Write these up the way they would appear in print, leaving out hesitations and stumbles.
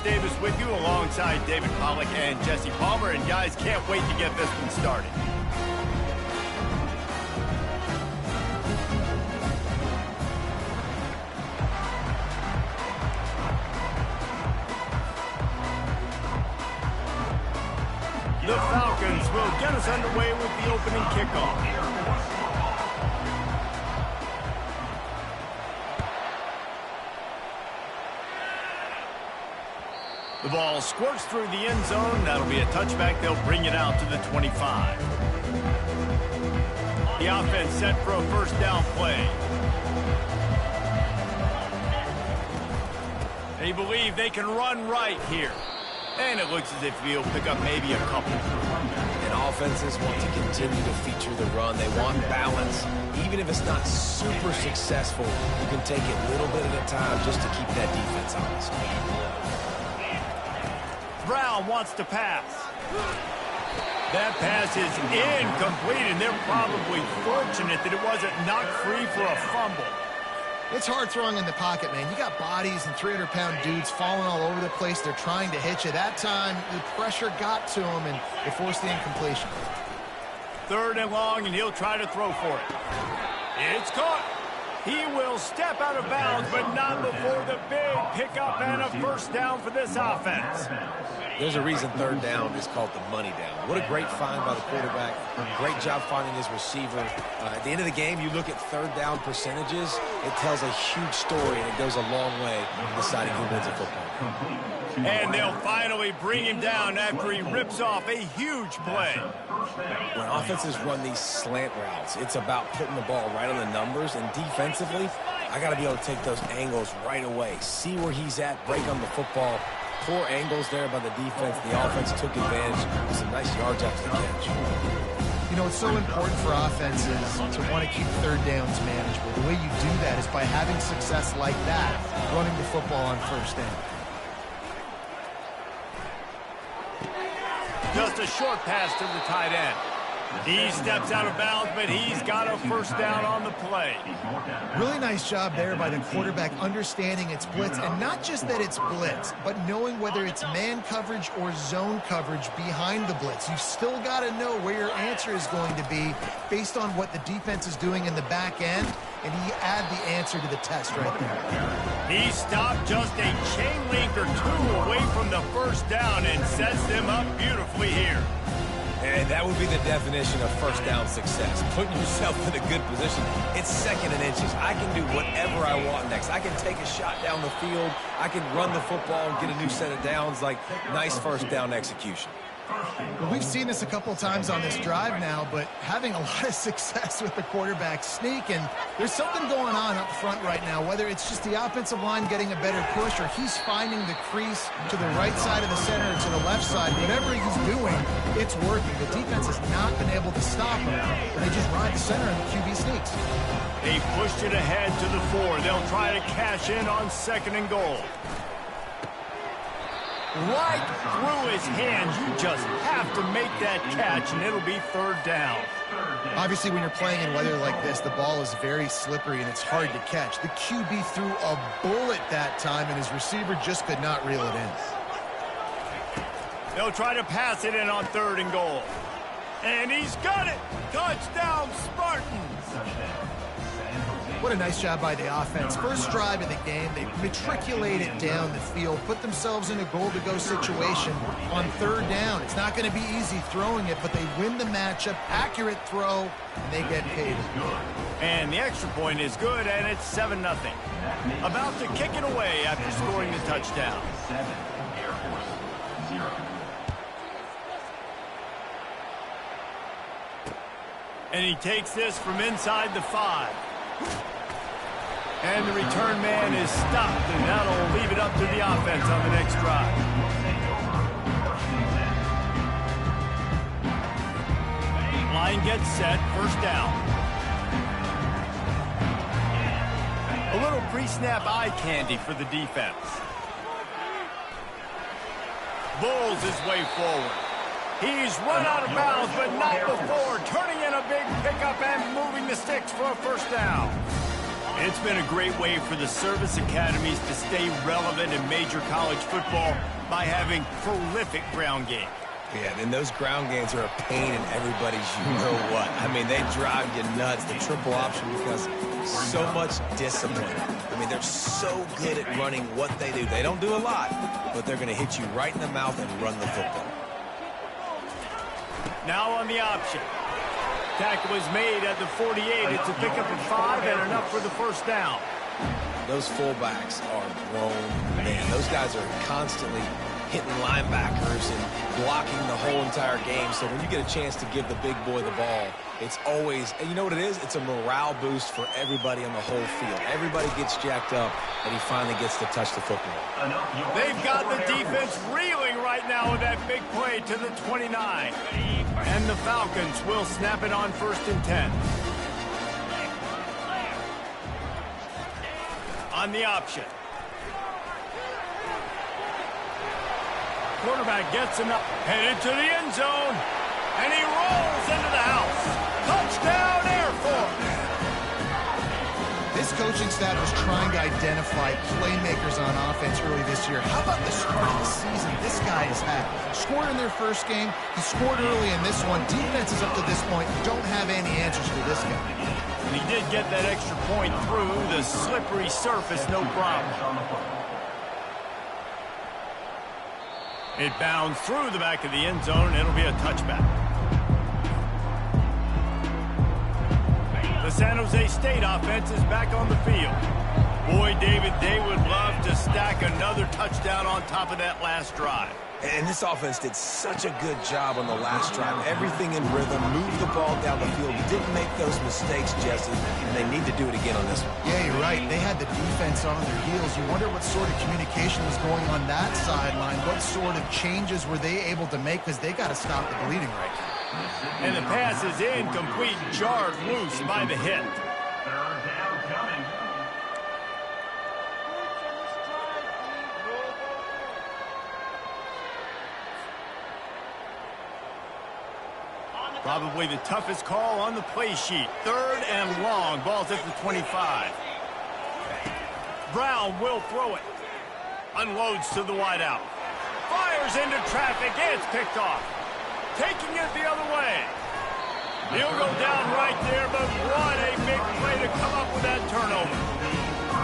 Davis with you alongside David Pollack and Jesse Palmer, and guys, can't wait to get this one started. The Falcons will get us underway with the opening kickoff. The ball squirts through the end zone. That'll be a touchback. They'll bring it out to the 25. The offense set for a first down play. They believe they can run right here. And it looks as if he'll pick up maybe a couple. And offenses want to continue to feature the run. They want balance. Even if it's not super successful, you can take it little bit at a time just to keep that defense honest. Brown wants to pass. That pass is incomplete, and they're probably fortunate that it wasn't knocked free for a fumble. It's hard throwing in the pocket, man. You got bodies and 300-pound dudes falling all over the place. They're trying to hit you. That time, the pressure got to him, and it forced the incompletion. 3rd and long, and he'll try to throw for it. It's caught. He will step out of bounds, but not before the big pickup and a first down for this offense. There's a reason 3rd down is called the money down. What a great find by the quarterback. Great job finding his receiver. At the end of the game, you look at 3rd down percentages. It tells a huge story, and it goes a long way in deciding who wins a football game. And they'll finally bring him down after he rips off a huge play. When offenses run these slant routes, it's about putting the ball right on the numbers, and defensively, I got to be able to take those angles right away, see where he's at, break on the football. Poor angles there by the defense. The offense took advantage with some nice yards after the catch. You know, it's so important for offenses to want to keep 3rd downs manageable. The way you do that is by having success like that, running the football on 1st down. Just a short pass to the tight end. He steps out of bounds, but he's got a first down on the play. Really nice job there by the quarterback understanding it's blitz, and not just that it's blitz, but knowing whether it's man coverage or zone coverage behind the blitz. You still got to know where your answer is going to be based on what the defense is doing in the back end, and he add the answer to the test right there. He stopped just a chain link or two away from the first down and sets them up beautifully here. And that would be the definition of first down success. Putting yourself in a good position. It's 2nd and inches. I can do whatever I want next. I can take a shot down the field. I can run the football and get a new set of downs. Like, nice first down execution. Well, we've seen this a couple times on this drive now, but having a lot of success with the quarterback sneak, and there's something going on up front right now, whether it's just the offensive line getting a better push or he's finding the crease to the right side of the center or to the left side. Whatever he's doing, it's working. The defense has not been able to stop him, and they just ride the center and the QB sneaks. They pushed it ahead to the 4. They'll try to cash in on 2nd and goal. Right through his hands. You just have to make that catch, and it'll be 3rd down. Obviously, when you're playing in weather like this, the ball is very slippery, and it's hard to catch. The QB threw a bullet that time, and his receiver just could not reel it in. They'll try to pass it in on 3rd and goal. And he's got it! Touchdown, Spartans! What a nice job by the offense. First drive of the game, they matriculated down the field, put themselves in a goal-to-go situation on 3rd down. It's not going to be easy throwing it, but they win the matchup, accurate throw, and they get paid. And the extra point is good, and it's 7-0. About to kick it away after scoring the touchdown. And he takes this from inside the 5. And the return man is stopped, and that'll leave it up to the offense on the next drive. Line gets set, first down. A little pre-snap eye candy for the defense. Bulls his way forward. He's run out of bounds, but not before turning in a big pickup and moving the sticks for a first down. It's been a great way for the service academies to stay relevant in major college football by having prolific ground game. Yeah, and those ground games are a pain in everybody's you-know-what. I mean, they drive you nuts, the triple option, because so much discipline. I mean, they're so good at running what they do. They don't do a lot, but they're going to hit you right in the mouth and run the football. Now on the option. Tackle was made at the 48. It's a pickup of 5 and enough for the first down. Those fullbacks are grown men. Those guys are constantly hitting linebackers and blocking the whole entire game. So when you get a chance to give the big boy the ball, it's always, and you know what it is? It's a morale boost for everybody on the whole field. Everybody gets jacked up, and he finally gets to touch the football. They've got the defense reeling right now with that big play to the 29. And the Falcons will snap it on 1st and 10. On the option. Quarterback gets him up, headed to the end zone, and he rolls into the house. Touchdown, Air Force! This coaching staff was trying to identify playmakers on offense early this year. How about the start of the season this guy has had? Scored in their first game. He scored early in this one. Defenses up to this point don't have any answers for this guy. And he did get that extra point through the slippery surface, no problem. It bounds through the back of the end zone, and it'll be a touchback. The San Jose State offense is back on the field. Boy, David, they would love to stack another touchdown on top of that last drive. And this offense did such a good job on the last drive. Everything in rhythm, moved the ball down the field, didn't make those mistakes, Jesse, and they need to do it again on this one. Yeah, you're right. They had the defense on their heels. You wonder what sort of communication was going on that sideline. What sort of changes were they able to make, because they got to stop the bleeding right now. And the pass is incomplete, jarred loose by the hit. Probably the toughest call on the play sheet. 3rd and long. Ball's at the 25. Brown will throw it. Unloads to the wideout. Fires into traffic. It's picked off. Taking it the other way. He'll go down right there, but what a big play to come up with that turnover.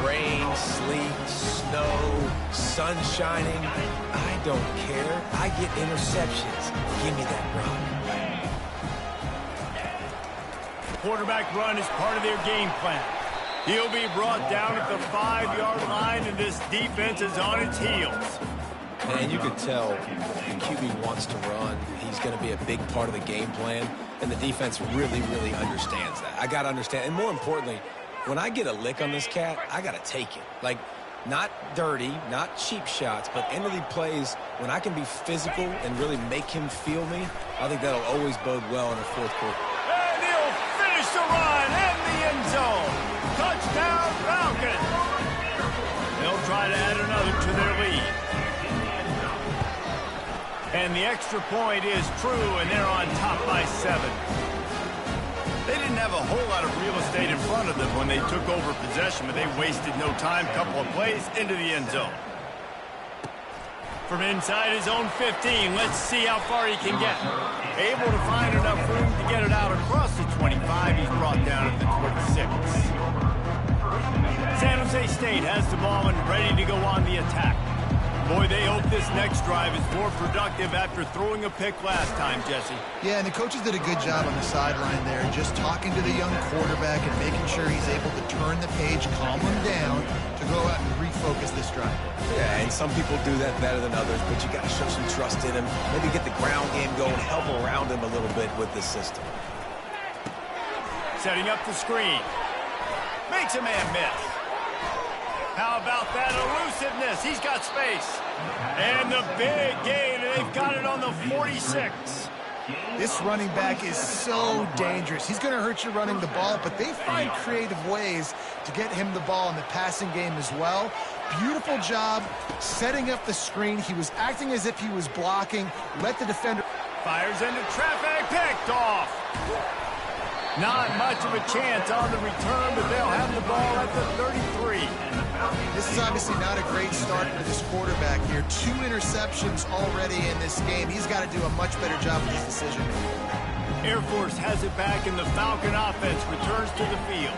Rain, sleet, snow, sun shining. I don't care. I get interceptions. Give me that rock. Quarterback run is part of their game plan. He'll be brought down at the 5-yard line, and this defense is on its heels. And you could tell the QB wants to run. He's going to be a big part of the game plan, and the defense really, really understands that. I got to understand. And more importantly, when I get a lick on this cat, I got to take it. Like, not dirty, not cheap shots, but end of the plays, when I can be physical and really make him feel me, I think that'll always bode well in the 4th quarter. The run and the end zone. Touchdown, Falcons. They'll try to add another to their lead. And the extra point is true, and they're on top by 7. They didn't have a whole lot of real estate in front of them when they took over possession, but they wasted no time. Couple of plays into the end zone. From inside his own 15, let's see how far he can get. Able to find enough room to get it out across the 25. He's brought down at the 26. San Jose State has the ball and ready to go on the attack. Boy, they hope this next drive is more productive after throwing a pick last time, Jesse. Yeah, and the coaches did a good job on the sideline there, just talking to the young quarterback and making sure he's able to turn the page, calm him down, to go out and refocus this drive. Yeah, and some people do that better than others, but you got to show some trust in him. Maybe get the ground game going, help around him a little bit with this system. Setting up the screen. Makes a man miss. How about that elusiveness? He's got space. And the big gain, and they've got it on the 46. This running back is so dangerous. He's going to hurt you running the ball, but they find creative ways to get him the ball in the passing game as well. Beautiful job setting up the screen. He was acting as if he was blocking. Let the defender... Fires into traffic, picked off. Not much of a chance on the return, but they'll have the ball at the 33. This is obviously not a great start for this quarterback here. 2 interceptions already in this game. He's got to do a much better job with his decision. Air Force has it back, and the Falcon offense returns to the field.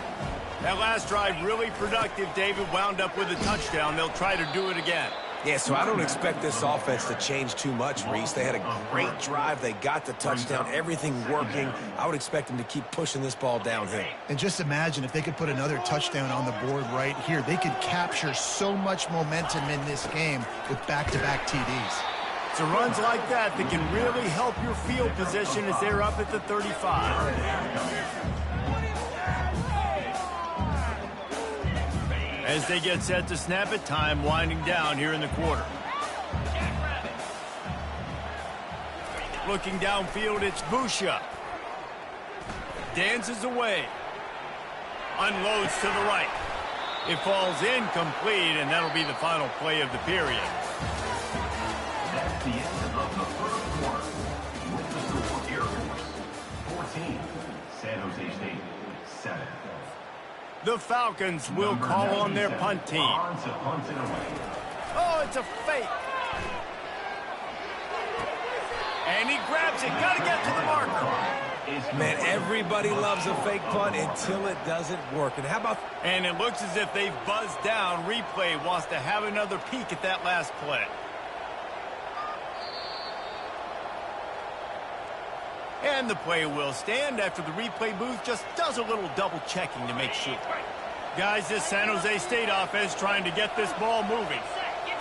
That last drive really productive. David wound up with a touchdown. They'll try to do it again. Yeah, so I don't expect this offense to change too much, Reese. They had a great drive. They got the touchdown. Everything working. I would expect them to keep pushing this ball downhill. And just imagine if they could put another touchdown on the board right here. They could capture so much momentum in this game with back-to-back TDs. So runs like that can really help your field position as they're up at the 35. As they get set to snap it, time winding down here in the quarter. Looking downfield, it's Busha. Dances away. Unloads to the right. It falls incomplete, and that'll be the final play of the period. That's the end of the first quarter. With the score, Air Force 14, San Jose State 7. The Falcons will call on their punt team. Oh, it's a fake. And he grabs it. Got to get to the marker. Man, everybody loves a fake punt until it doesn't work. And how about... And it looks as if they've buzzed down. Replay wants to have another peek at that last play. And the play will stand after the replay booth just does a little double checking to make sure. Guys, this San Jose State offense trying to get this ball moving.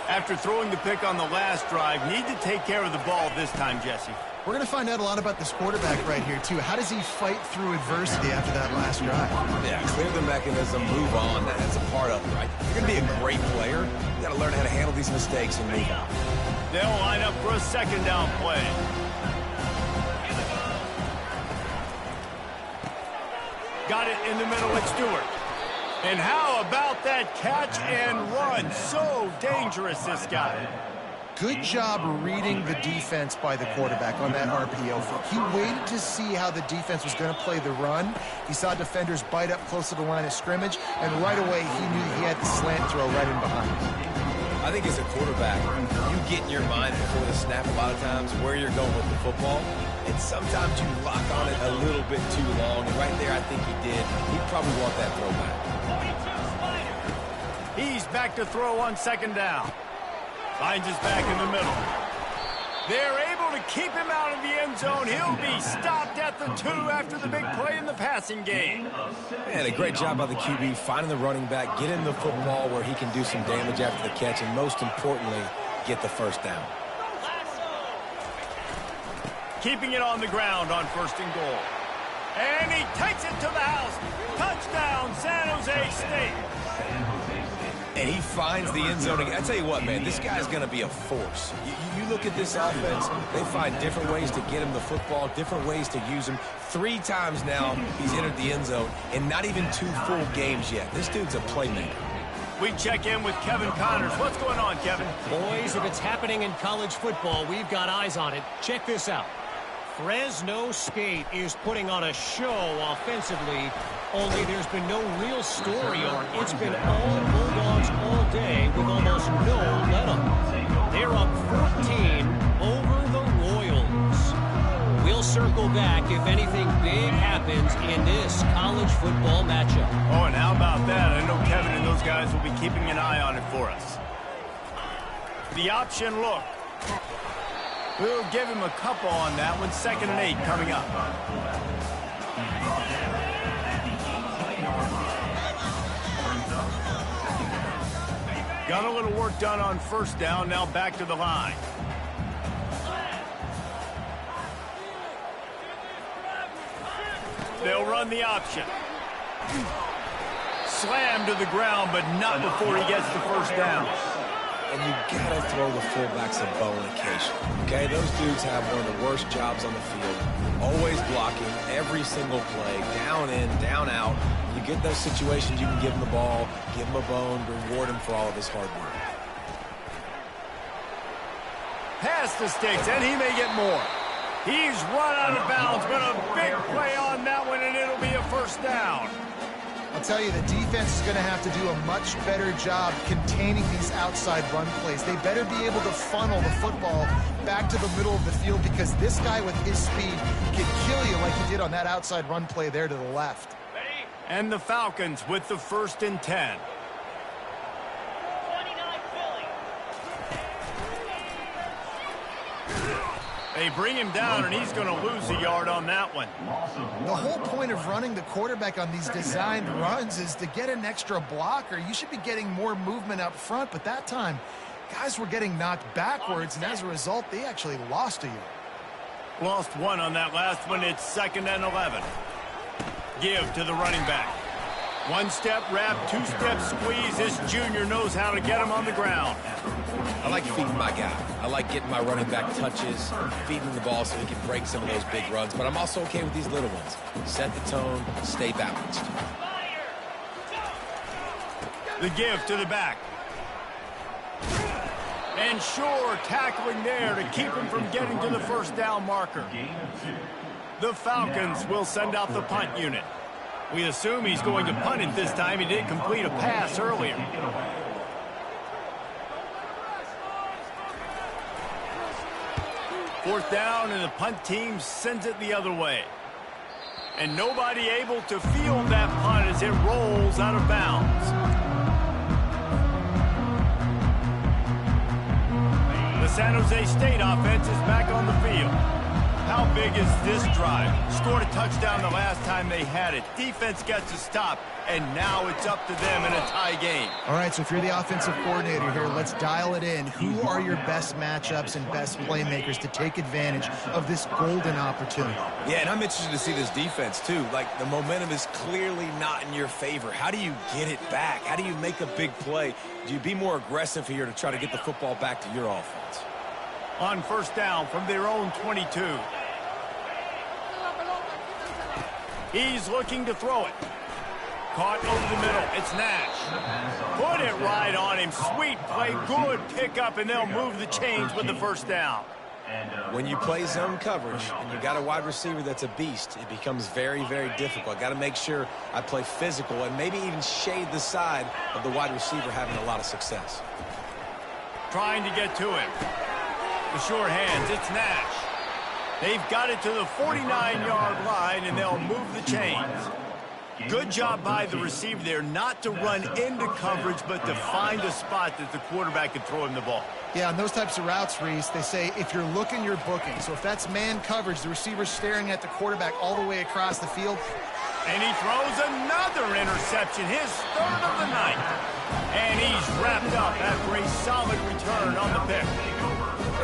After throwing the pick on the last drive, need to take care of the ball this time, Jesse. We're going to find out a lot about this quarterback right here, too. How does he fight through adversity after that last drive? Yeah, clear the mechanism, move on. That's a part of it, right? You're going to be a great player. You got to learn how to handle these mistakes and move on. They'll line up for a second down play. Got it in the middle with Stewart. And how about that catch and run? So dangerous, this guy. Good job reading the defense by the quarterback on that RPO. He waited to see how the defense was going to play the run. He saw defenders bite up close to the line of scrimmage, and right away he knew he had the slant throw right in behind him. I think as a quarterback, you get in your mind before the snap a lot of times where you're going with the football. And sometimes you lock on it a little bit too long. And right there, I think he did. He'd probably want that throwback. He's back to throw on second down. Finds his back in the middle. They're able to keep him out of the end zone. He'll be stopped at the 2 after the big play in the passing game. And a great job by the QB finding the running back, getting the football where he can do some damage after the catch, and most importantly, get the first down. Keeping it on the ground on first and goal. And he takes it to the house. Touchdown, San Jose State. And he finds the end zone. I tell you what, man, this guy's going to be a force. You look at this offense, they find different ways to get him the football, different ways to use him. 3 times now he's entered the end zone, and not even 2 full games yet. This dude's a playmaker. We check in with Kevin Connors. What's going on, Kevin? Boys, if it's happening in college football, we've got eyes on it. Check this out. Fresno State is putting on a show offensively, only there's been no real story arc. It's been all Bulldogs all day with almost no let-up. They're up 14 over the Royals. We'll circle back if anything big happens in this college football matchup. Oh, and how about that? I know Kevin and those guys will be keeping an eye on it for us. The option look. We'll give him a couple on that one. 2nd and 8 coming up. Got a little work done on first down. Now back to the line. They'll run the option. Slam to the ground, but not before he gets the first down. And you got to throw the fullbacks a bone occasionally. Okay, those dudes have one of the worst jobs on the field. Always blocking every single play, down in, down out. You get those situations, you can give him the ball, give him a bone, reward him for all of his hard work. Pass the sticks, and he may get more. He's run out of bounds, but a big play on that one, and it'll be a first down. I'll tell you, the defense is going to have to do a much better job containing these outside run plays. They better be able to funnel the football back to the middle of the field, because this guy with his speed can kill you like he did on that outside run play there to the left. And the Falcons with the 1st and 10. They bring him down, and he's going to lose a yard on that one. The whole point of running the quarterback on these designed runs is to get an extra blocker. You should be getting more movement up front, but that time, guys were getting knocked backwards, and as a result, they actually lost a yard. Lost one on that last one. It's 2nd and 11. Give to the running back. One-step wrap, two-step squeeze. This junior knows how to get him on the ground. I like feeding my guy. I like getting my running back touches, feeding the ball so he can break some of those big runs. But I'm also okay with these little ones. Set the tone, stay balanced. The give to the back. And sure, tackling there to keep him from getting to the first down marker. The Falcons will send out the punt unit. We assume he's going to punt it this time. He did complete a pass earlier. Fourth down, and the punt team sends it the other way. And nobody able to field that punt as it rolls out of bounds. The San Jose State offense is back on the field. How big is this drive? Scored a touchdown the last time they had it. Defense gets a stop, and now it's up to them in a tie game. All right, so if you're the offensive coordinator here, let's dial it in. Who are your best matchups and best playmakers to take advantage of this golden opportunity? Yeah, and I'm interested to see this defense, too. Like, the momentum is clearly not in your favor. How do you get it back? How do you make a big play? Do you be more aggressive here to try to get the football back to your offense? On first down from their own 22. He's looking to throw it. Caught over the middle. It's Nash. Put it right on him. Sweet play. Good pickup, and they'll move the chains with the first down. When you play zone coverage and you got a wide receiver that's a beast, it becomes very, very difficult. I got to make sure I play physical and maybe even shade the side of the wide receiver having a lot of success. Trying to get to him. The sure hands. It's Nash. They've got it to the 49-yard line, and they'll move the chains. Good job by the receiver there not to run into coverage, but to find a spot that the quarterback can throw him the ball. Yeah, on those types of routes, Reese, they say if you're looking, you're booking. So if that's man coverage, the receiver's staring at the quarterback all the way across the field. And he throws another interception, his 3rd of the night. And he's wrapped up after a solid return on the pick.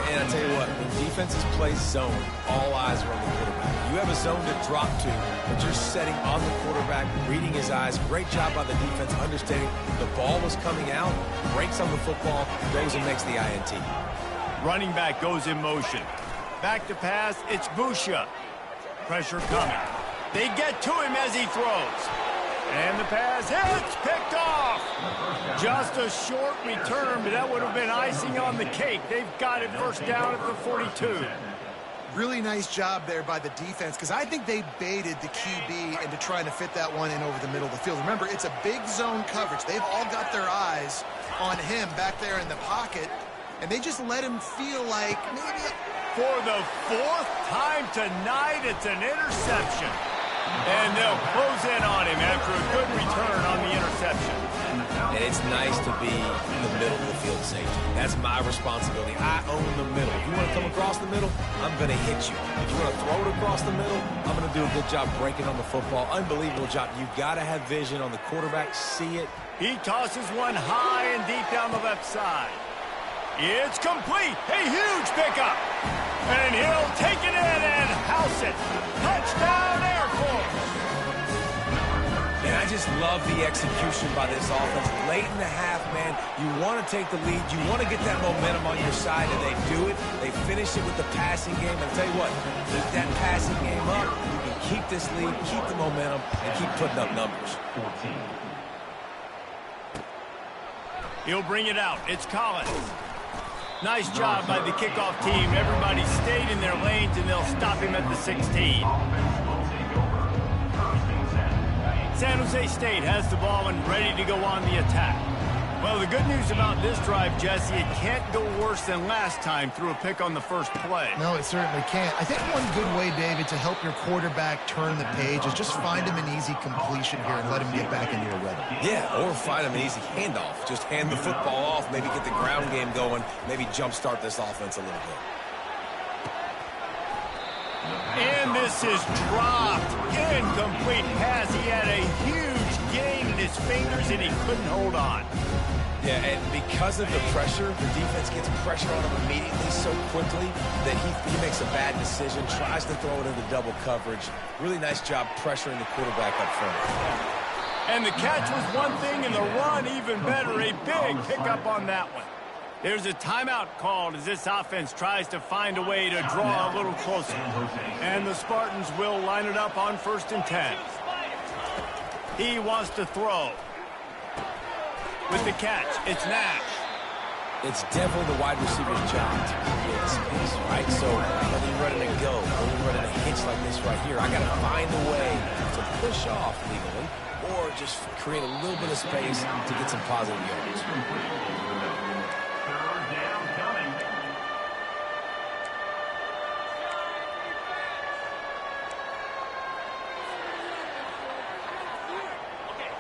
And I tell you what, when defenses play zone, all eyes are on the quarterback. You have a zone to drop to, but you're setting on the quarterback, reading his eyes. Great job by the defense, understanding the ball was coming out, breaks on the football, goes and makes the INT. Running back goes in motion. Back to pass, it's Busha. Pressure coming. They get to him as he throws. And the pass hits, picked off. Just a short return, but that would have been icing on the cake. They've got it first down at the 42. Really nice job there by the defense, because I think they baited the QB into trying to fit that one in over the middle of the field. Remember, it's a big zone coverage. They've all got their eyes on him back there in the pocket, and they just let him feel like maybe... For the 4th time tonight, it's an interception. And they'll close in on him after a good return on the interception. And it's nice to be in the middle of the field safety. That's my responsibility. I own the middle. If you want to come across the middle, I'm going to hit you. If you want to throw it across the middle, I'm going to do a good job breaking on the football. Unbelievable job. You've got to have vision on the quarterback. See it. He tosses one high and deep down the left side. It's complete. A huge pickup. And he'll take it in and house it. Touchdown, Air Force. And I just love the execution by this offense. Late in the half, man, you want to take the lead. You want to get that momentum on your side, and they do it. They finish it with the passing game. And I'll tell you what, keep that passing game up. You can keep this lead, keep the momentum, and keep putting up numbers. 14. He'll bring it out. It's Collins. Nice job by the kickoff team. Everybody stayed in their lanes, and they'll stop him at the 16. San Jose State has the ball and ready to go on the attack. Well, the good news about this drive, Jesse, it can't go worse than last time through a pick on the first play. No, it certainly can't. I think one good way, David, to help your quarterback turn the page is just find him an easy completion here and let him get back into a rhythm. Yeah, or find him an easy handoff. Just hand the football off, maybe get the ground game going, maybe jumpstart this offense a little bit. And this is dropped. Incomplete pass. He had a huge gain in his fingers, and he couldn't hold on. Yeah, and because of the pressure, the defense gets pressure on him immediately so quickly that he makes a bad decision, tries to throw it into double coverage. Really nice job pressuring the quarterback up front. And the catch was one thing, and the run even better. A big pickup on that one. There's a timeout called as this offense tries to find a way to draw a little closer. And the Spartans will line it up on 1st and 10. He wants to throw. With the catch, it's Nash. It's definitely the wide receiver's job to create space, right? So whether you're running a go, or you're running a hitch like this right here, I got to find a way to push off legally or just create a little bit of space to get some positive yards.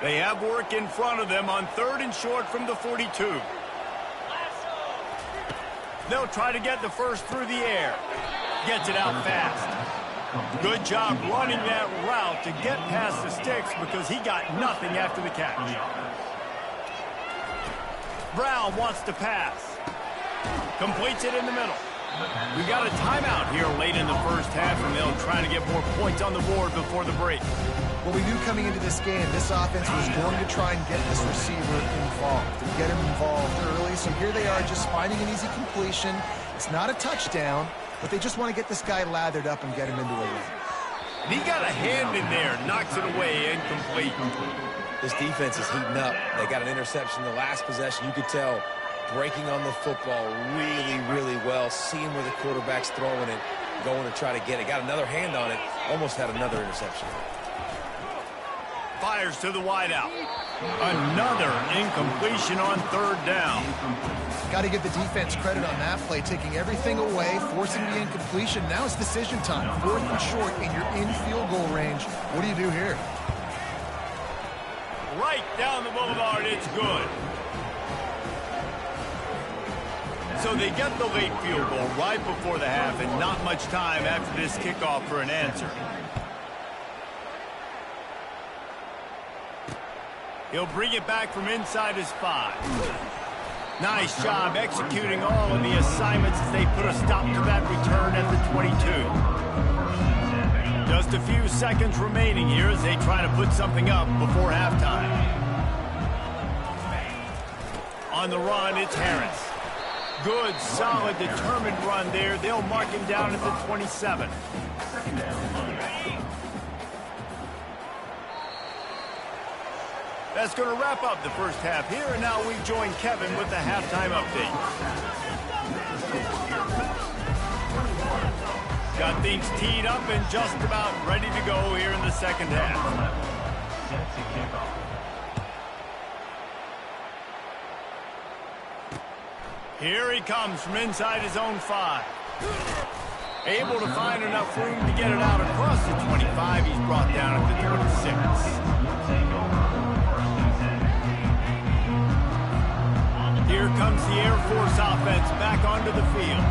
They have work in front of them on 3rd and short from the 42. They'll try to get the first through the air. Gets it out fast. Good job running that route to get past the sticks because he got nothing after the catch. Brown wants to pass. Completes it in the middle. We got a timeout here late in the first half, and they'll try to get more points on the board before the break. Well, we knew coming into this game, this offense was going to try and get this receiver involved, to get him involved early. So here they are just finding an easy completion. It's not a touchdown, but they just want to get this guy lathered up and get him into a run. And he got a hand in there, knocks it away, incomplete. This defense is heating up. They got an interception the last possession. You could tell breaking on the football really, really well, seeing where the quarterback's throwing it, going to try to get it. Got another hand on it, almost had another interception. Fires to the wideout. Another incompletion on 3rd down. Got to give the defense credit on that play, taking everything away, forcing the incompletion. Now it's decision time. 4th and short, and you're in field goal range. What do you do here? Right down the boulevard, it's good. So they get the late field goal right before the half, and not much time after this kickoff for an answer. He'll bring it back from inside his 5. Nice job executing all of the assignments as they put a stop to that return at the 22. Just a few seconds remaining here as they try to put something up before halftime. On the run, it's Harris. Good, solid, determined run there. They'll mark him down at the 27. That's going to wrap up the first half here, and now we join Kevin with the halftime update. Got things teed up and just about ready to go here in the second half. Here he comes from inside his own 5. Able to find enough room to get it out across the 25. He's brought down at the 26. Here comes the Air Force offense back onto the field.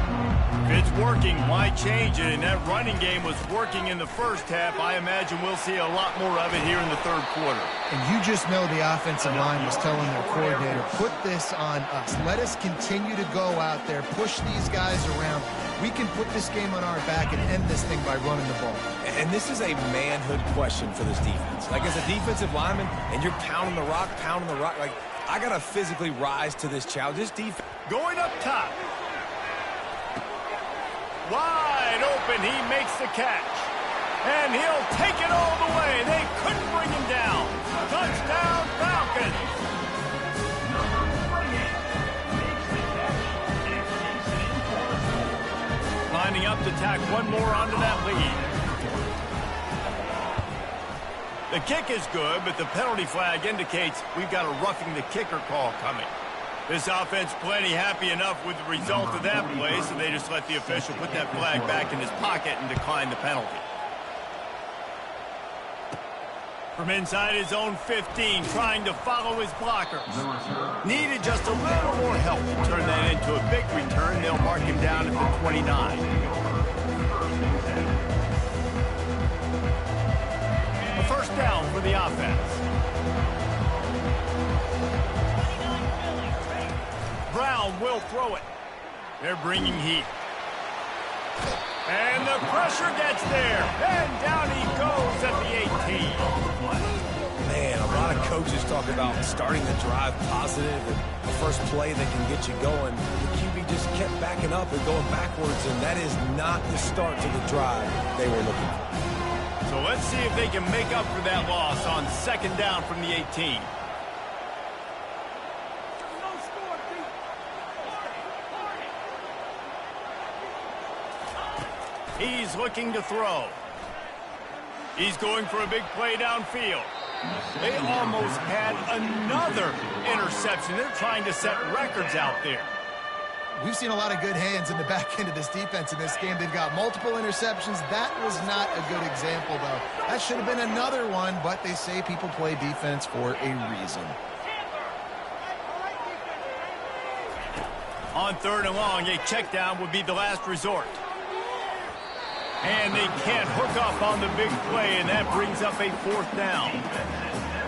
If it's working, why change it? And that running game was working in the first half. I imagine we'll see a lot more of it here in the 3rd quarter. And you just know the offensive line was telling their coordinator, put this on us. Let us continue to go out there, push these guys around. We can put this game on our back and end this thing by running the ball. And this is a manhood question for this defense. Like, as a defensive lineman, and you're pounding the rock, like, I got to physically rise to this challenge. This defense. Going up top. Wide open. He makes the catch. And he'll take it all the way. They couldn't bring him down. Touchdown, Falcons. lining up to tack one more onto that lead. The kick is good, but the penalty flag indicates we've got a roughing the kicker call coming. This offense plenty happy enough with the result of that play, so they just let the official put that flag back in his pocket and decline the penalty. From inside his own 15, trying to follow his blockers. Needed just a little more help to turn that into a big return. They'll mark him down at the 29. A first down for the offense. Brown will throw it. They're bringing heat. And the pressure gets there. And down he goes at the 18. Man, a lot of coaches talk about starting the drive positive and the first play that can get you going. The QB just kept backing up and going backwards, and that is not the start to the drive they were looking for. So let's see if they can make up for that loss on second down from the 18. He's looking to throw. He's going for a big play downfield. They almost had another interception. They're trying to set records out there. We've seen a lot of good hands in the back end of this defense in this game. They've got multiple interceptions. That was not a good example, though. That should have been another one, but they say people play defense for a reason. On third and long, a check down would be the last resort. And they can't hook up on the big play, and that brings up a fourth down.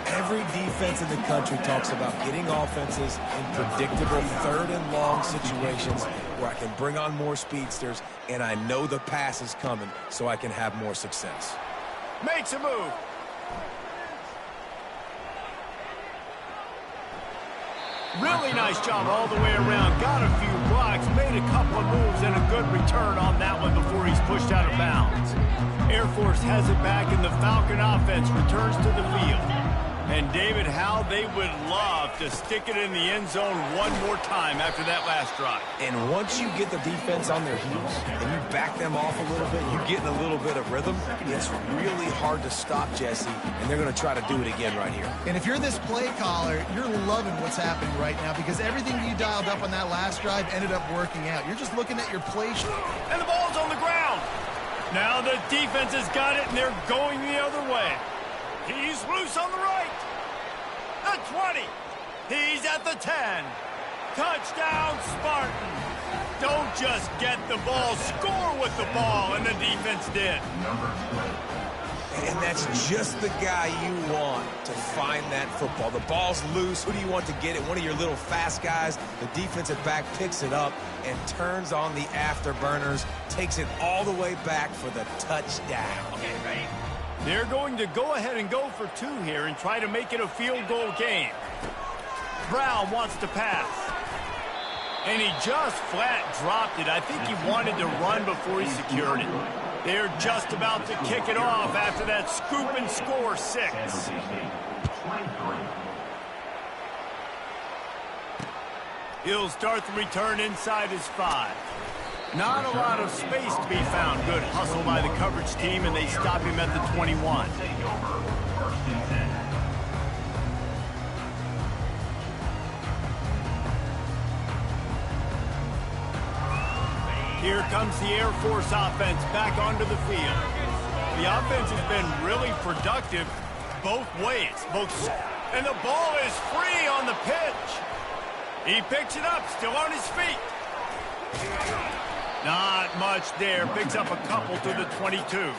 Every defense in the country talks about getting offenses in predictable third and long situations where I can bring on more speedsters, and I know the pass is coming, so I can have more success. Makes a move. Really nice job all the way around. Got a few blocks, made a couple of moves, and a good return on that one before he's pushed out of bounds. Air Force has it back, and the Falcon offense returns to the field. And, David, how they would love to stick it in the end zone one more time after that last drive. And once you get the defense on their heels and you back them off a little bit, you get in a little bit of rhythm, it's really hard to stop Jesse, and they're going to try to do it again right here. And if you're this play caller, you're loving what's happening right now because everything you dialed up on that last drive ended up working out. You're just looking at your play sheet. And the ball's on the ground. Now the defense has got it, and they're going the other way. He's loose on the right. The 20. He's at the 10. Touchdown, Spartan. Don't just get the ball, score with the ball, and the defense did. And that's just the guy you want to find that football. The ball's loose. Who do you want to get it? One of your little fast guys. The defensive back picks it up and turns on the afterburners, takes it all the way back for the touchdown. Okay, ready? They're going to go ahead and go for two here and try to make it a field goal game. Brown wants to pass. And he just flat dropped it. I think he wanted to run before he secured it. They're just about to kick it off after that scoop and score 6. He'll start the return inside his 5. Not a lot of space to be found. Good hustle by the coverage team, and they stop him at the 21. Here comes the Air Force offense back onto the field. The offense has been really productive both ways. And the ball is free on the pitch. He picks it up, still on his feet. Not much there. Picks up a couple to the 22.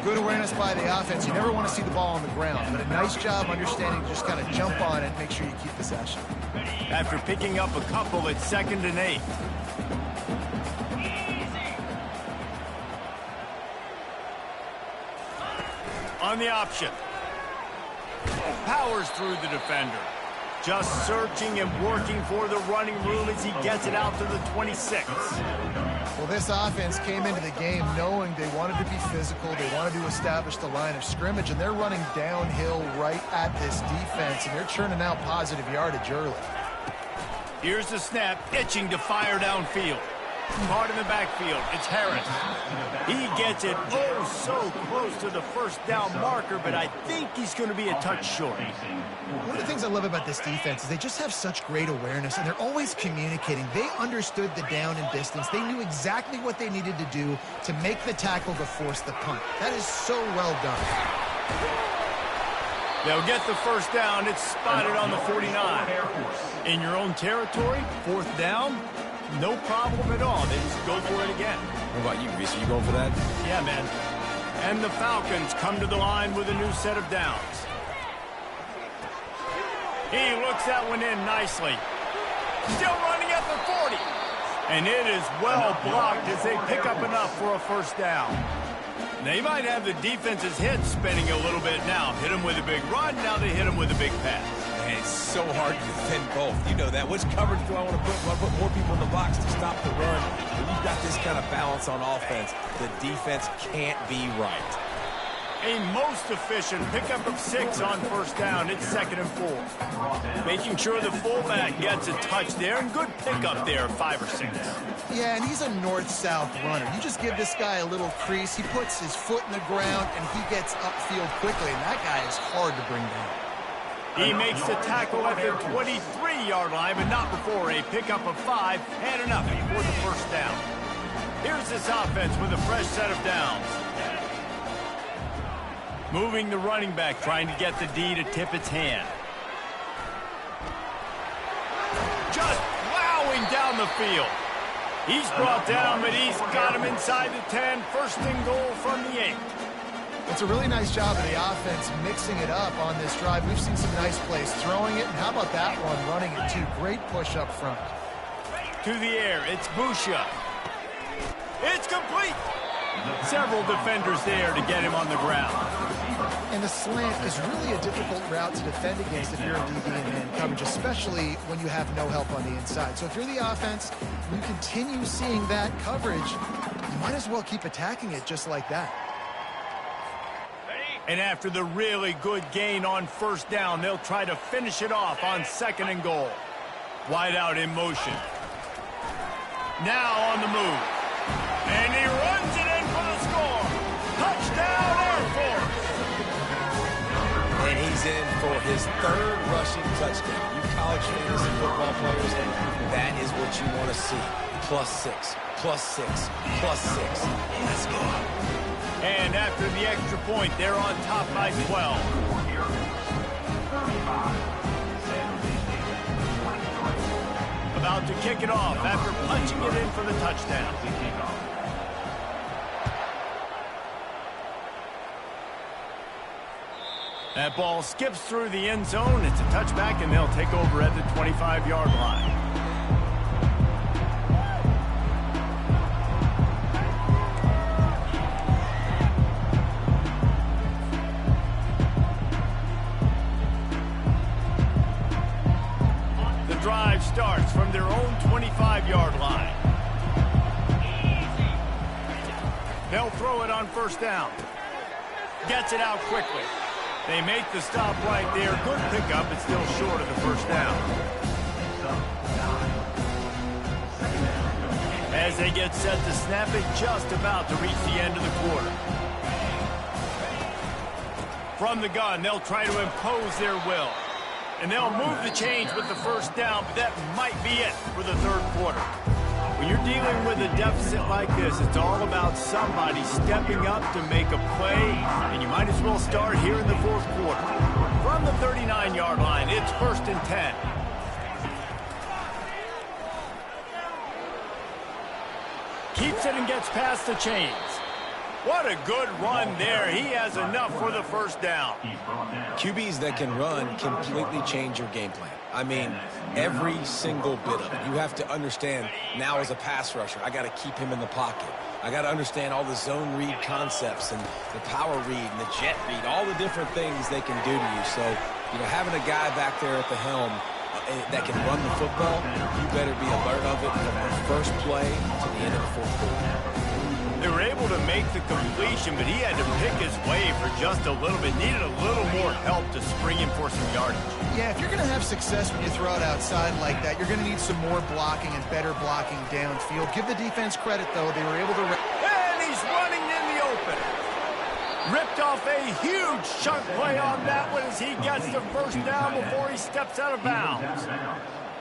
Good awareness by the offense. You never want to see the ball on the ground, but a nice job understanding to just kind of jump on it and make sure you keep possession. After picking up a couple, it's 2nd and 8. On the option. Powers through the defender. Just searching and working for the running room as he gets it out to the 26. Well, this offense came into the game knowing they wanted to be physical. They wanted to establish the line of scrimmage, and they're running downhill right at this defense, and they're churning out positive yardage early. Here's the snap, itching to fire downfield. Caught in the backfield. It's Harris. He gets it oh so close to the first down marker, but I think he's going to be a touch short. One of the things I love about this defense is they just have such great awareness, and they're always communicating. They understood the down and distance. They knew exactly what they needed to do to make the tackle to force the punt. That is so well done. They'll get the first down. It's spotted on the 49. In your own territory, fourth down, no problem at all. They just go for it again. What about you, Reese? Are you going for that? Yeah, man. And the Falcons come to the line with a new set of downs. He looks that one in nicely. Still running at the 40. And it is well blocked as they pick up enough for a first down. They might have the defense's head spinning a little bit now. Hit him with a big run, now they hit him with a big pass. Man, it's so hard to defend both. You know that. Which coverage do I want to put? Do I put more people in the box to stop the run? When you've got this kind of balance on offense, the defense can't be right. A most efficient pickup of 6 on first down. It's 2nd and 4. Making sure the fullback gets a touch there, and good pickup there, 5 or 6. Yeah, and he's a north-south runner. You just give this guy a little crease. He puts his foot in the ground, and he gets upfield quickly, and that guy is hard to bring down. He makes the tackle at the 23-yard line, but not before a pickup of 5 and enough for the first down. Here's this offense with a fresh set of downs. Moving the running back, trying to get the D to tip its hand. Just plowing down the field. He's brought down, but he's got him inside the 10. First and goal from the 8. It's a really nice job of the offense mixing it up on this drive. We've seen some nice plays throwing it, and how about that one running it too? Great push up front. To the air, it's Busha. It's complete. Several defenders there to get him on the ground. And the slant is really a difficult route to defend against if you're in DB and man coverage, especially when you have no help on the inside. So if you're the offense, you continue seeing that coverage, you might as well keep attacking it just like that. And after the really good gain on first down, they'll try to finish it off on 2nd and goal. Wide out in motion. Now on the move. And he runs it in for the score. Touchdown, Air Force. And he's in for his 3rd rushing touchdown. You college fantasy football players, that is what you want to see. +6, +6, +6. Let's go. And after the extra point, they're on top by 12. About to kick it off after punching it in for the touchdown. That ball skips through the end zone. It's a touchback, and they'll take over at the 25-yard line. The drive starts from their own 25-yard line. They'll throw it on first down. Gets it out quickly. They make the stop right there. Good pickup, but still short of the first down. As they get set to snap it, just about to reach the end of the quarter. From the gun, they'll try to impose their will. And they'll move the chains with the first down, but that might be it for the 3rd quarter. When you're dealing with a deficit like this, it's all about somebody stepping up to make a play, and you might as well start here in the 4th quarter. From the 39-yard line, it's 1st and 10. Keeps it and gets past the chains. What a good run there. He has enough for the first down. QBs that can run completely change your game plan. I mean, every single bit of it. You have to understand, now as a pass rusher, I got to keep him in the pocket. I got to understand all the zone read concepts and the power read and the jet read, all the different things they can do to you. So, you know, having a guy back there at the helm that can run the football, you better be alert of it from the first play to the end of the 4th quarter. They were able to make the completion, but he had to pick his way for just a little bit. Needed a little more help to spring him for some yardage. Yeah, if you're going to have success when you throw it outside like that, you're going to need some more blocking and better blocking downfield. Give the defense credit, though. They were able to... And he's running in the open. Ripped off a huge chunk play on that one as he gets the first down before he steps out of bounds.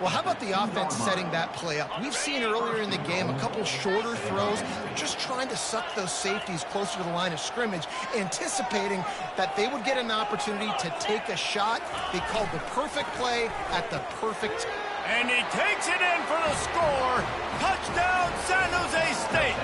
Well, how about the offense setting that play up? We've seen earlier in the game a couple shorter throws, just trying to suck those safeties closer to the line of scrimmage, anticipating that they would get an opportunity to take a shot. They called the perfect play at the perfect time. And he takes it in for the score. Touchdown, San Jose State.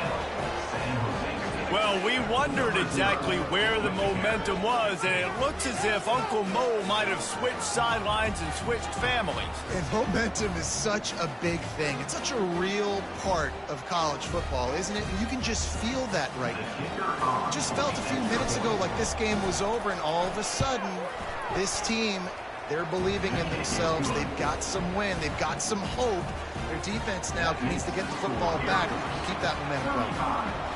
Well, we wondered exactly where the momentum was, and it looks as if Uncle Mo might have switched sidelines and switched families. And momentum is such a big thing. It's such a real part of college football, isn't it? You can just feel that right now. Just felt a few minutes ago like this game was over, and all of a sudden, this team, they're believing in themselves. They've got some wind. They've got some hope. Their defense now needs to get the football back and keep that momentum going.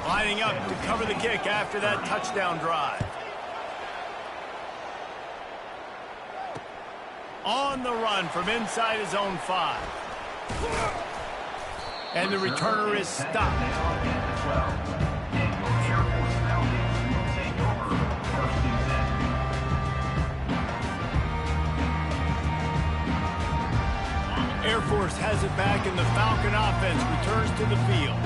Lining up to cover the kick after that touchdown drive. On the run from inside his own 5. And the returner is stopped. Air Force has it back, and the Falcon offense returns to the field.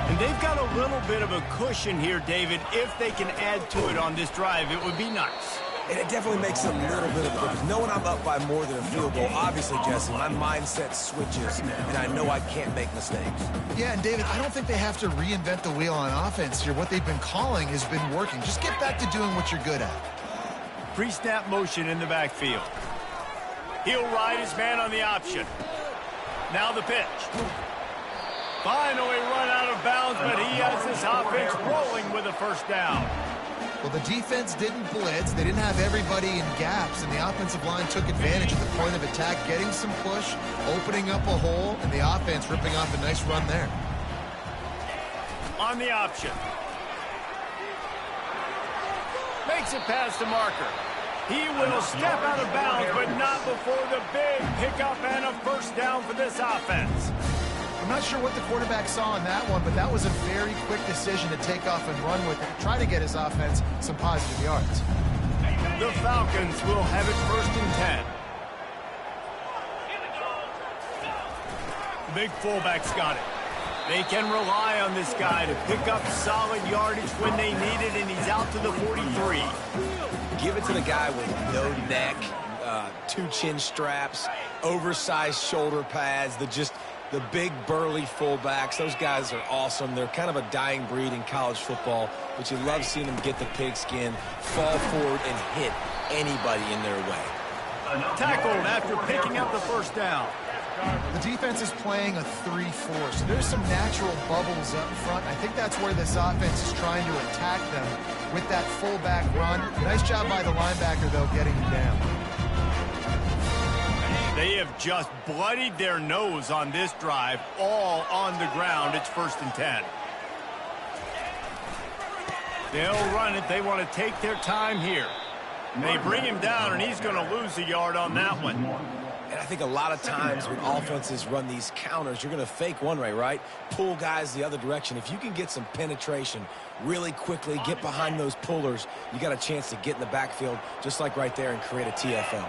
And they've got a little bit of a cushion here, David. If they can add to it on this drive, it would be nice. And it definitely makes a little bit of a difference. Knowing I'm up by more than a field goal, obviously, Jesse, my mindset switches, and I know I can't make mistakes. Yeah, and David, I don't think they have to reinvent the wheel on offense here. What they've been calling has been working. Just get back to doing what you're good at. Pre-snap motion in the backfield. He'll ride his man on the option. Now the pitch. Finally run out of bounds, but he has this offense rolling with a first down. Well, the defense didn't blitz. They didn't have everybody in gaps, and the offensive line took advantage of the point of attack, getting some push, opening up a hole, and the offense ripping off a nice run there. On the option. Makes it past the marker. He will step out of bounds, but not before the big pickup and a first down for this offense. I'm not sure what the quarterback saw in that one, but that was a very quick decision to take off and run with it, try to get his offense some positive yards. The Falcons will have it 1st and 10. The big fullback's got it. They can rely on this guy to pick up solid yardage when they need it, and he's out to the 43. Give it to the guy with no neck, 2 chin straps, oversized shoulder pads, the big burly fullbacks. Those guys are awesome. They're kind of a dying breed in college football, but you love seeing them get the pigskin, fall forward, and hit anybody in their way. Tackled after picking up the first down. The defense is playing a 3-4, so there's some natural bubbles up front. I think that's where this offense is trying to attack them with that fullback run. Nice job by the linebacker, though, getting him down. They have just bloodied their nose on this drive, all on the ground. It's 1st and 10. They'll run it. They want to take their time here. They bring him down, and he's going to lose a yard on that one. And I think a lot of times when offenses run these counters, you're going to fake one way, right? Pull guys the other direction. If you can get some penetration really quickly, get behind those pullers, you got a chance to get in the backfield, just like right there, and create a TFL.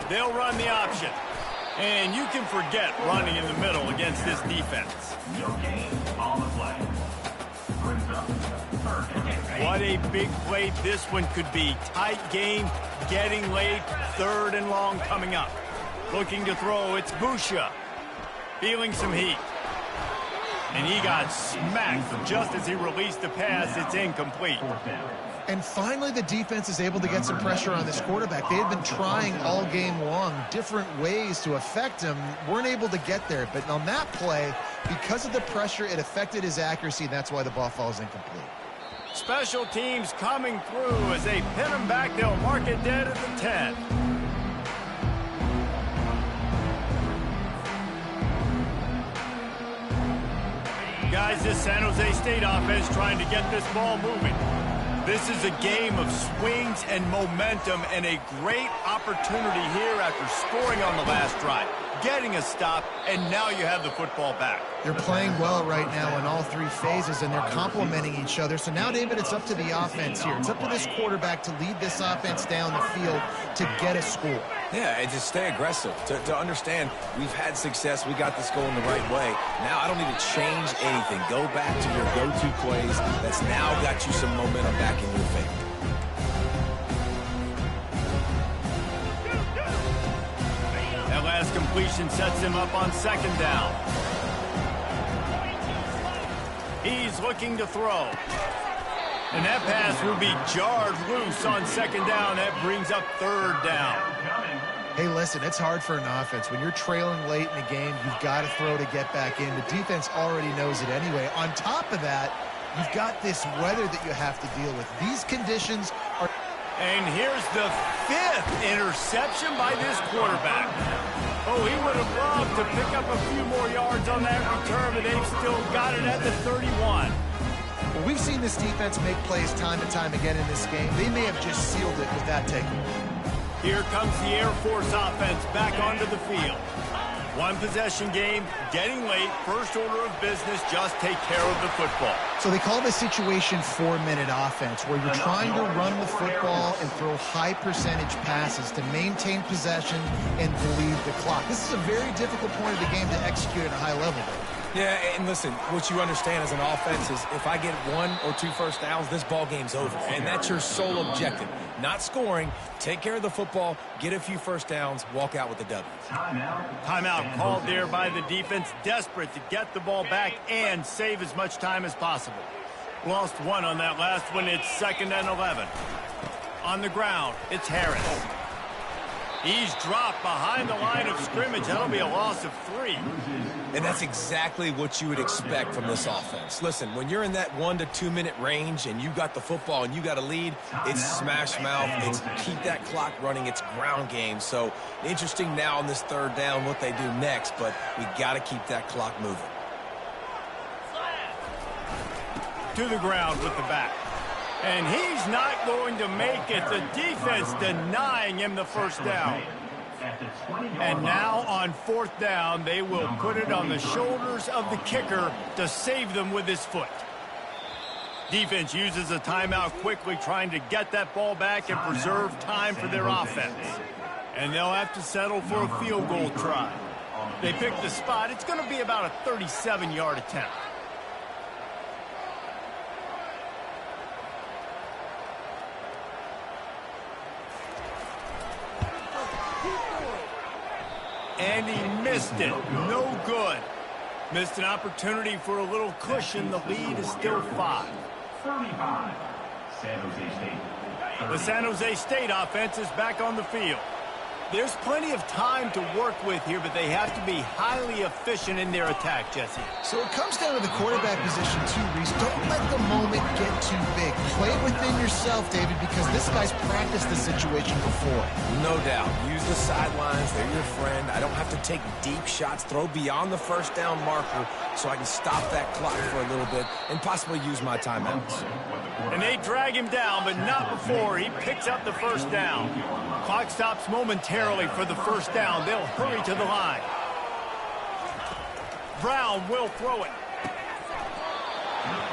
They'll run the option. And you can forget running in the middle against this defense. No gain on the play. Brings up 3rd and 8. What a big play this one could be. Tight game, getting late, 3rd and long coming up. Looking to throw, it's Busha. Feeling some heat. And he got smacked just as he released the pass. It's incomplete. And finally, the defense is able to get some pressure on this quarterback. They had been trying all game long different ways to affect him. Weren't able to get there. But on that play, because of the pressure, it affected his accuracy, and that's why the ball falls incomplete. Special teams coming through as they pin him back. They'll mark it dead at the 10. Guys, this San Jose State offense trying to get this ball moving. This is a game of swings and momentum, and a great opportunity here after scoring on the last drive, getting a stop, and now you have the football back. They're playing well right now in all three phases, and they're complementing each other. So now, David, it's up to the offense here. It's up to this quarterback to lead this offense down the field to get a score. Yeah, and just stay aggressive. To understand, we've had success. We got this going the right way. Now I don't need to change anything. Go back to your go-to plays. That's now got you some momentum back in your favor. That last completion sets him up on second down. He's looking to throw. And that pass will be jarred loose on second down. That brings up third down. Hey, listen, it's hard for an offense. When you're trailing late in the game, you've got to throw to get back in. The defense already knows it anyway. On top of that, you've got this weather that you have to deal with. These conditions are... And here's the 5th interception by this quarterback. Oh, he would have loved to pick up a few more yards on that return, but they've still got it at the 31. Well, we've seen this defense make plays time and time again in this game. They may have just sealed it with that takeaway. Here comes the Air Force offense back onto the field. One possession game, getting late, first order of business, just take care of the football. So they call this situation 4-minute offense, where you're trying to run the football and throw high percentage passes to maintain possession and bleed the clock. This is a very difficult point of the game to execute at a high level. Yeah, and listen, what you understand as an offense is if I get 1 or 2 first downs, this ball game's over. And that's your sole objective. Not scoring, take care of the football, get a few first downs, walk out with the W. Timeout called there by the defense, desperate to get the ball back and save as much time as possible. Lost 1 on that last one. It's 2nd and 11. On the ground, it's Harris. He's dropped behind the line of scrimmage. That'll be a loss of 3. And that's exactly what you would expect from this offense. Listen, when you're in that 1 to 2 minute range and you got the football and you got a lead, it's smash mouth. It's keep that clock running. It's ground game. So interesting now on this 3rd down what they do next, but we got to keep that clock moving. To the ground with the back. And he's not going to make it. The defense denying him the first down. And now on 4th down, they will put it on the shoulders of the kicker to save them with his foot. Defense uses a timeout quickly, trying to get that ball back and preserve time for their offense. And they'll have to settle for a field goal try. They pick the spot. It's going to be about a 37-yard attempt. And he missed it. No good. Missed an opportunity for a little cushion. The lead is still 5. 35. San Jose State. The San Jose State offense is back on the field. There's plenty of time to work with here, but they have to be highly efficient in their attack, Jesse. So it comes down to the quarterback position too, Reese. Don't let the moment get too big. Play within yourself, David, because this guy's practiced the situation before. No doubt. Use the sidelines. They're your friend. I don't have to take deep shots. Throw beyond the first down marker so I can stop that clock for a little bit and possibly use my timeouts. And they drag him down, but not before he picks up the first down. Clock stops momentarily for the first down. They'll hurry to the line. Brown will throw it.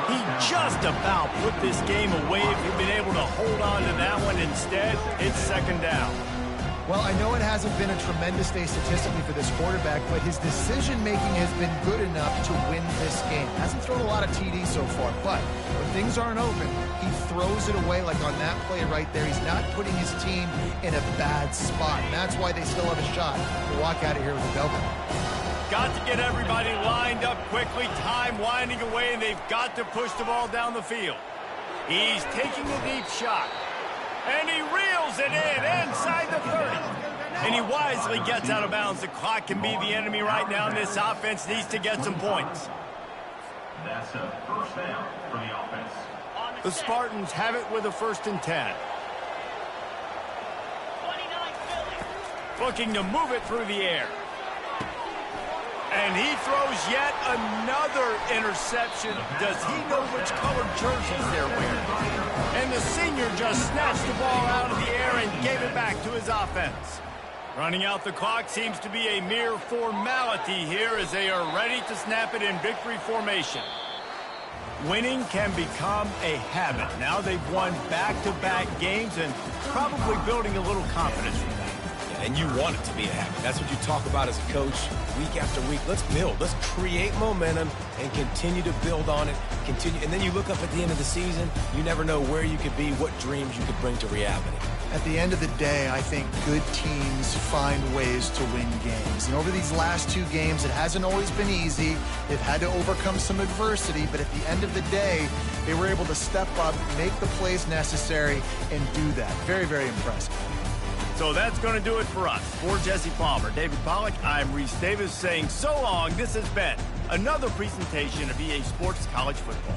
He just about put this game away if he'd been able to hold on to that one. Instead, it's 2nd down. Well, I know it hasn't been a tremendous day statistically for this quarterback, but his decision-making has been good enough to win this game. Hasn't thrown a lot of TDs so far, but when things aren't open, he throws it away like on that play right there. He's not putting his team in a bad spot, and that's why they still have a shot to walk out of here with a W. Got to get everybody lined up quickly. Time winding away, and they've got to push the ball down the field. He's taking a deep shot. And he reels it in inside the 30. And he wisely gets out of bounds. The clock can be the enemy right now, and this offense needs to get some points. That's a first down for the offense. The Spartans have it with a 1st and 10. Looking to move it through the air. And he throws yet another interception. Does he know which colored jerseys they're wearing? And the senior just snatched the ball out of the air and gave it back to his offense. Running out the clock seems to be a mere formality here as they are ready to snap it in victory formation. Winning can become a habit. Now they've won back-to-back games and probably building a little confidence from that. And you want it to be a habit. That's what you talk about as a coach week after week. Let's build. Let's create momentum and continue to build on it. Continue, and then you look up at the end of the season, you never know where you could be, what dreams you could bring to reality. At the end of the day, I think good teams find ways to win games. And over these last two games, it hasn't always been easy. They've had to overcome some adversity, but at the end of the day, they were able to step up, make the plays necessary, and do that. Very, very impressive. So that's going to do it for us. For Jesse Palmer, David Pollack, I'm Reese Davis saying so long. This has been another presentation of EA Sports College Football.